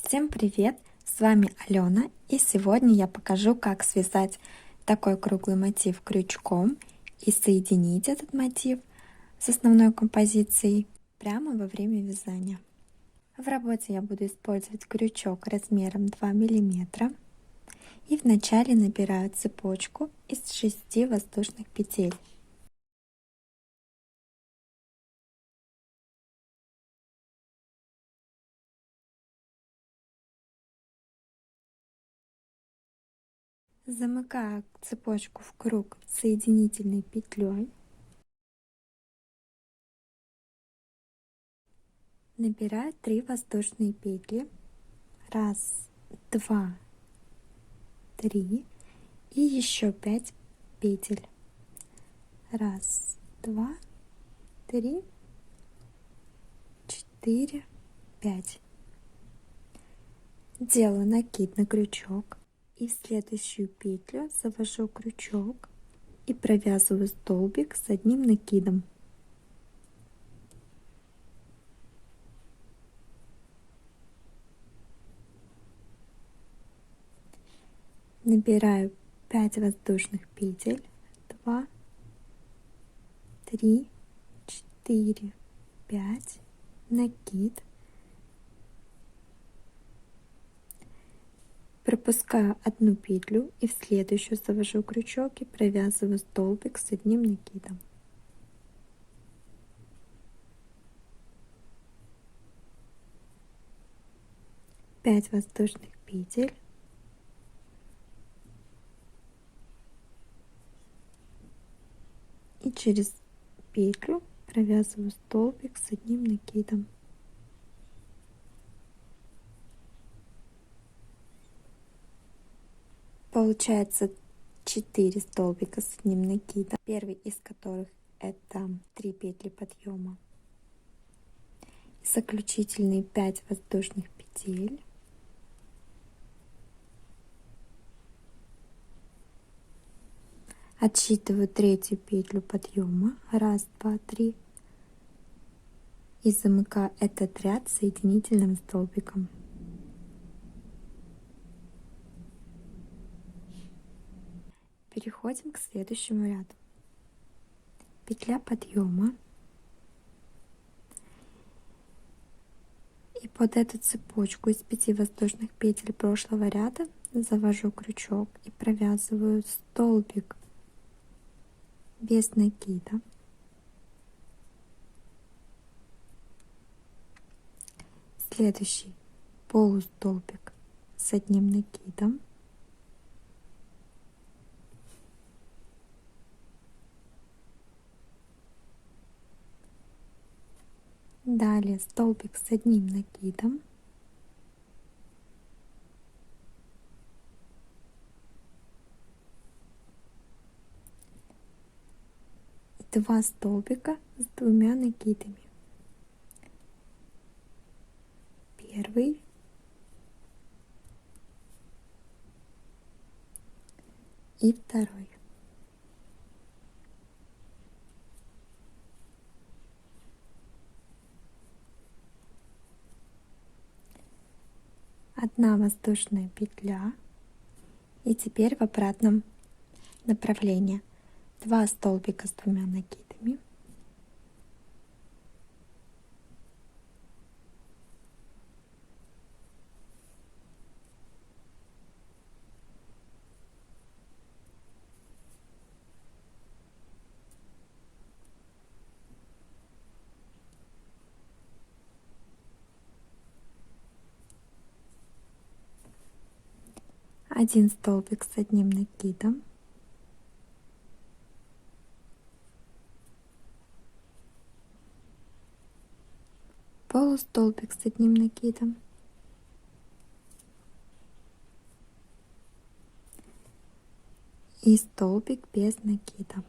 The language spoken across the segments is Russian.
Всем привет! С вами Алена, и сегодня я покажу, как связать такой круглый мотив крючком и соединить этот мотив с основной композицией прямо во время вязания. В работе я буду использовать крючок размером 2 мм и вначале набираю цепочку из 6 воздушных петель. Замыкаю цепочку в круг соединительной петлей. Набираю 3 воздушные петли. 1, 2, 3 и еще 5 петель. 1, 2, 3, 4, 5. Делаю накид на крючок и в следующую петлю завожу крючок и провязываю столбик с одним накидом. Набираю 5 воздушных петель. 2, 3, 4, 5, накид. Пропускаю одну петлю и в следующую завожу крючок и провязываю столбик с одним накидом. Пять воздушных петель. И через петлю провязываю столбик с одним накидом. Получается 4 столбика с одним накидом, первый из которых это 3 петли подъема, заключительные 5 воздушных петель, отсчитываю третью петлю подъема, 1, 2, 3, и замыкаю этот ряд соединительным столбиком. Переходим к следующему ряду. Петля подъема, и под эту цепочку из 5 воздушных петель прошлого ряда завожу крючок и провязываю столбик без накида. Следующий полустолбик с одним накидом. Далее столбик с одним накидом. И 2 столбика с 2 накидами. Первый и второй. Одна воздушная петля, и теперь в обратном направлении 2 столбика с 2 накидами, один столбик с одним накидом, полустолбик с одним накидом, и столбик без накида.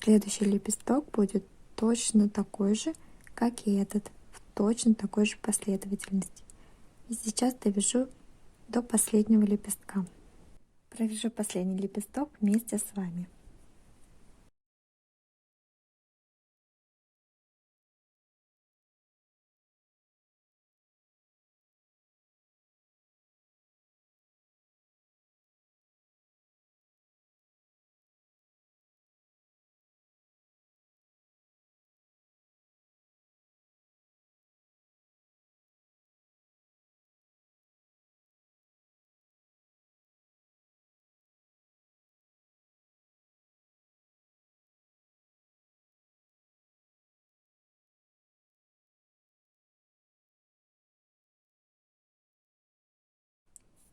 Следующий лепесток будет точно такой же, как и этот, в точно такой же последовательности. И сейчас довяжу до последнего лепестка. Провяжу последний лепесток вместе с вами.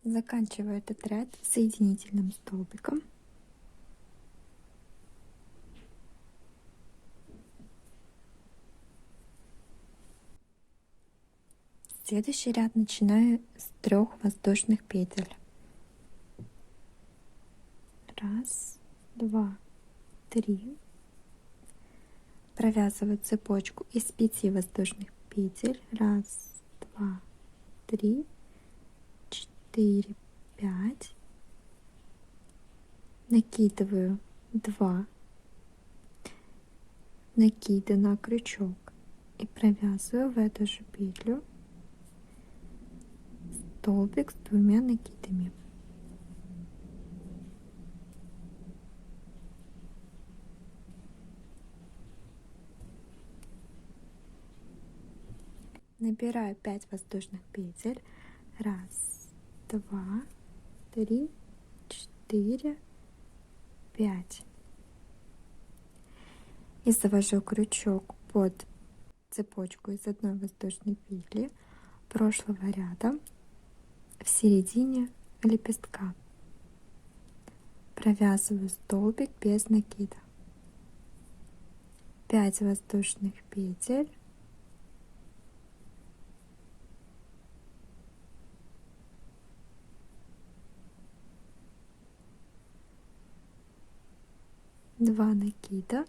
Заканчиваю этот ряд соединительным столбиком. Следующий ряд начинаю с 3 воздушных петель. 1, 2, 3. Провязываю цепочку из 5 воздушных петель. 1, 2, 3, 4, 5. Накидываю 2 накида на крючок и провязываю в эту же петлю столбик с 2 накидами. Набираю 5 воздушных петель. 1, 2, 3, 4, 5. И завожу крючок под цепочку из 1 воздушной петли прошлого ряда в середине лепестка. Провязываю столбик без накида. 5 воздушных петель. Два накида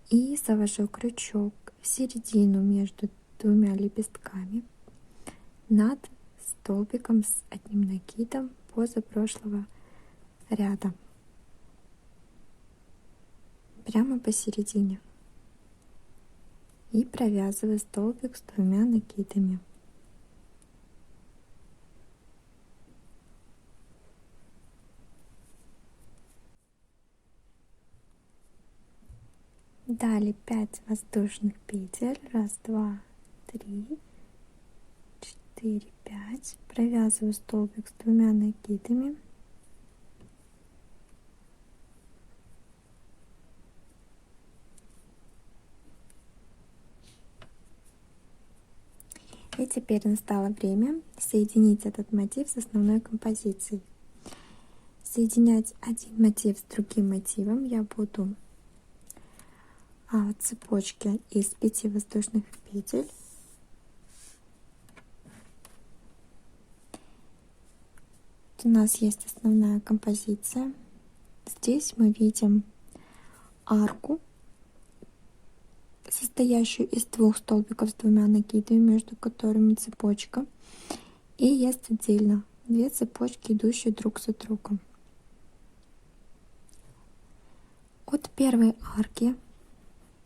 и завожу крючок в середину между 2 лепестками над столбиком с 1 накидом позапрошлого ряда, прямо посередине, и провязываю столбик с 2 накидами. Далее 5 воздушных петель. 1, 2, 3, 4, 5. Провязываю столбик с 2 накидами. И теперь настало время соединить этот мотив с основной композицией. Соединять один мотив с другим мотивом я буду цепочки из 5 воздушных петель. У нас есть основная композиция. Здесь мы видим арку, состоящую из 2 столбиков с 2 накидами, между которыми цепочка. И есть отдельно 2 цепочки, идущие друг за другом. От первой арки,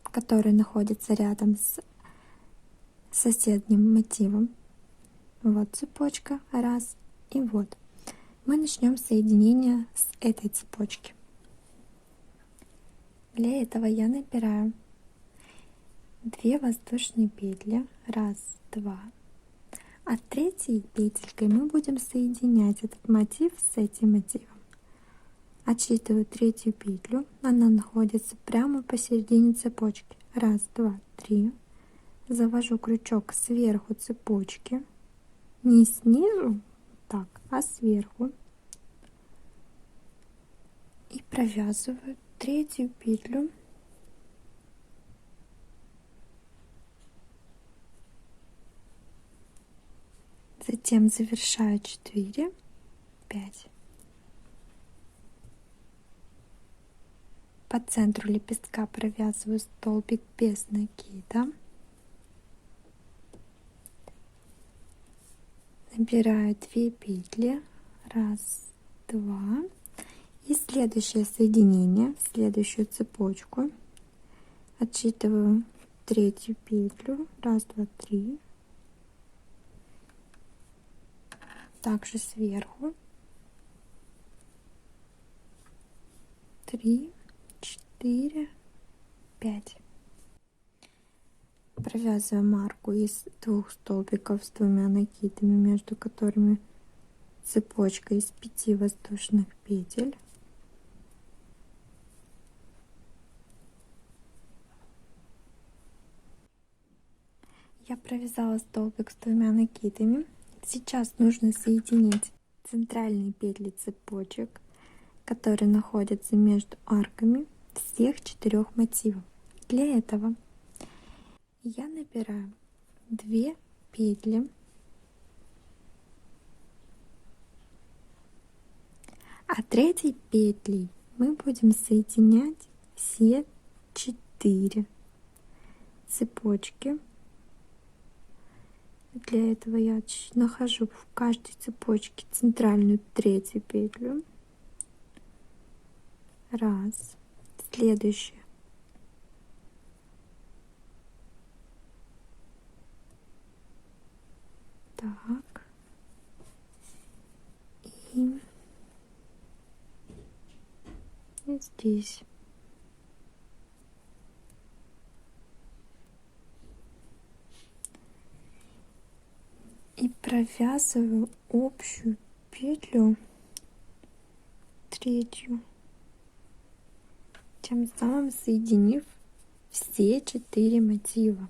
которая находится рядом с соседним мотивом, вот цепочка, раз, и вот мы начнем соединение с этой цепочки. Для этого я набираю 2 воздушные петли, 1, 2, а 3 петелькой мы будем соединять этот мотив с этим мотивом. Отсчитываю 3 петлю, она находится прямо посередине цепочки. 1, 2, 3. Завожу крючок сверху цепочки, не снизу, так, а сверху, и провязываю 3 петлю. Затем завершаю 4, 5. По центру лепестка провязываю столбик без накида. Набираю 2 петли. 1, 2. И следующее соединение, следующую цепочку. Отсчитываю 3 петлю. 1, 2, 3. Также сверху. 3, 4, 5. Провязываем арку из 2 столбиков с 2 накидами, между которыми цепочка из 5 воздушных петель. Я провязала столбик с 2 накидами. Сейчас нужно соединить центральные петли цепочек, которые находятся между арками всех 4 мотивов. Для этого я набираю 2 петли, а третьей петлей мы будем соединять все 4 цепочки. Для этого я нахожу в каждой цепочке центральную 3-ю петлю. Раз. Следующая. Так. И здесь. И провязываю общую петлю 3-ю, тем самым соединив все 4 мотива.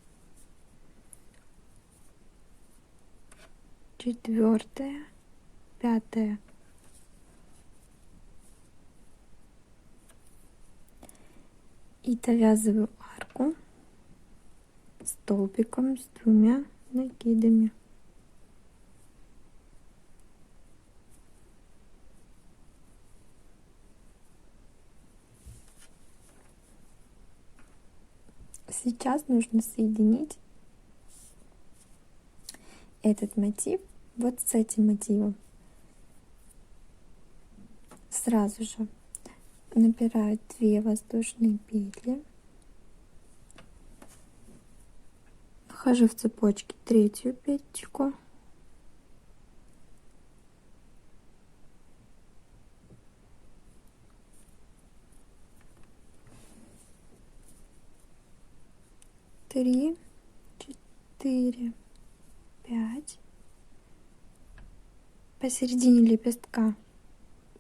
4-я, 5-я. И довязываю арку столбиком с 2 накидами. Сейчас нужно соединить этот мотив вот с этим мотивом. Сразу же набираю 2 воздушные петли, нахожу в цепочке 3-ю петельку, три, 4, 5. Посередине лепестка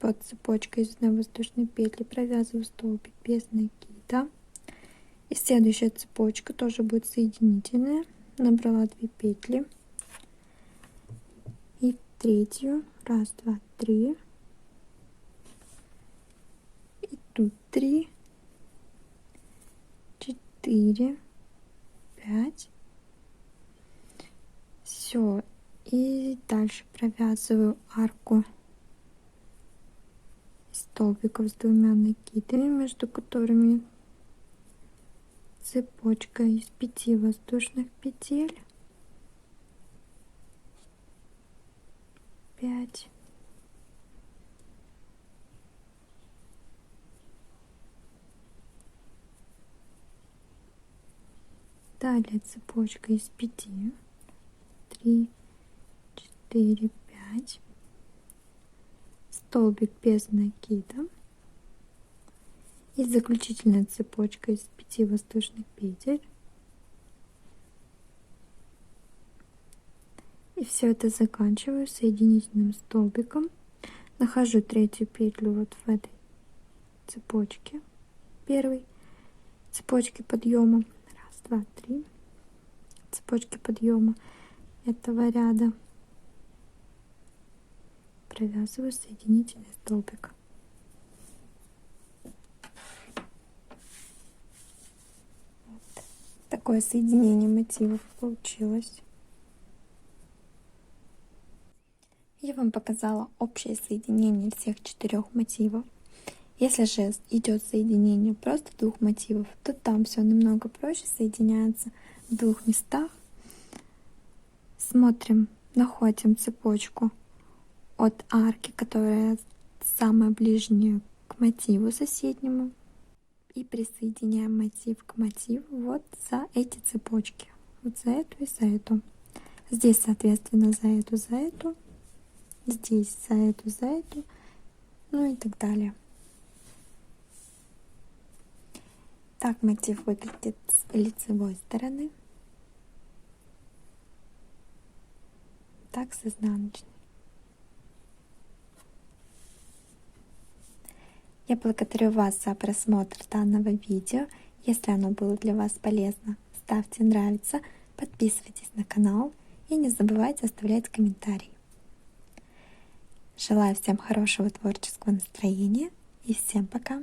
под цепочкой из 1 воздушной петли провязываю столбик без накида. И следующая цепочка тоже будет соединительная. Набрала 2 петли. И 3-ю. Раз, два, 3. И тут 3, 4, 5. Все. И дальше провязываю арку столбиков с 2 накидами, между которыми цепочка из 5 воздушных петель. 5. Далее цепочка из 5. 3, 4, 5. Столбик без накида. И заключительная цепочка из 5 воздушных петель. И все это заканчиваю соединительным столбиком. Нахожу 3-ю петлю вот в этой цепочке, первой цепочке подъема. Раз, два, 3. Цепочки подъема этого ряда. Провязываю соединительный столбик. Вот такое соединение мотивов получилось. Я вам показала общее соединение всех 4 мотивов. Если же идет соединение просто 2 мотивов, то там все намного проще, соединяется в 2 местах. Смотрим, находим цепочку от арки, которая самая ближняя к мотиву соседнему, и присоединяем мотив к мотиву вот за эти цепочки, вот за эту и за эту. Здесь, соответственно, за эту, здесь за эту, ну и так далее. Так мотив выглядит с лицевой стороны, так с изнаночной. Я благодарю вас за просмотр данного видео. Если оно было для вас полезно, ставьте нравится, подписывайтесь на канал и не забывайте оставлять комментарии. Желаю всем хорошего творческого настроения и всем пока!